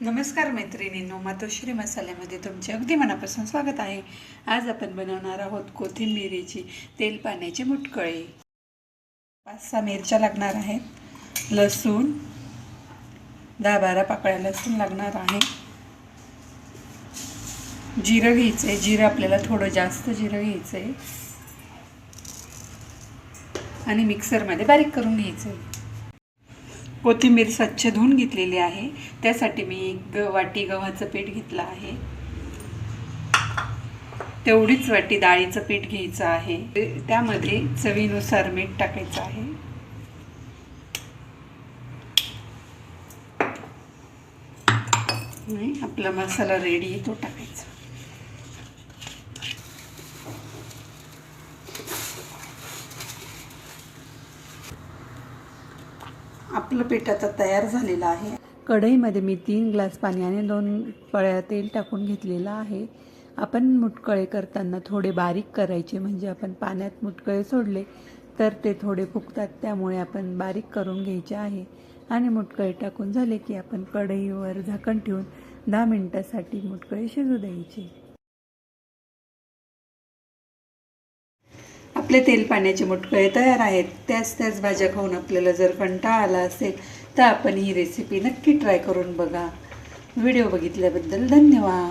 नमस्कार मैत्रिणींनो, मातोश्री मसाल्यामध्ये तुमचे अगदी मनापासून स्वागत आहे। आज आपण बनवणार आहोत कोथिंबीरीची तेल पाण्याची मुटकळे। 5-6 मिरच्या लागणार आहेत, लसूण 10-12 पाकळ्या लसूण लागणार आहे, जिरं घ्यायचं आहे, जिरं आपल्याला थोडं जास्त जिरं घ्यायचं आहे आणि मिक्सरमध्ये बारीक करून घ्यायचं आहे। कोथिंबीर स्वच्छ धुवून घेतलेली आहे, त्यासाठी मी 1 वाटी गव्हाचं पीठ घेतलं आहे, तेवढीच वाटी डाळीचं पीठ घ्यायचं आहे, त्यामध्ये चवीनुसार मीठ टाकायचं आहे, आपला मसाला रेडी आहे तो टाकायचा। आपलं पीठ आता तयार झालेलं आहे। कढईमध्ये मी 3 ग्लास पाणी आणि 2 पळ्या तेल टाकून घेतलेलं आहे। आपण मुटकळे करताना थोडे बारीक करायचे, म्हणजे आपण पाण्यात मुटकळे सोडले तर ते थोडे फुगतात, त्यामुळे आपण बारीक करून घ्यायचे आहे। आणि मुटकळे टाकून झाले की आपण कढईवर झाकण ठेवून 10 मिनिटांसाठी मुटकळे शिजू द्यायचे। आपले तेल पाण्याचे मुटकळे तयार आहेत। त्याच भाज्या खाऊन आपल्याला जर कंटाळा आला असेल तर आपण ही रेसिपी नक्की ट्राय करून बघा। व्हिडिओ बघितल्याबद्दल धन्यवाद।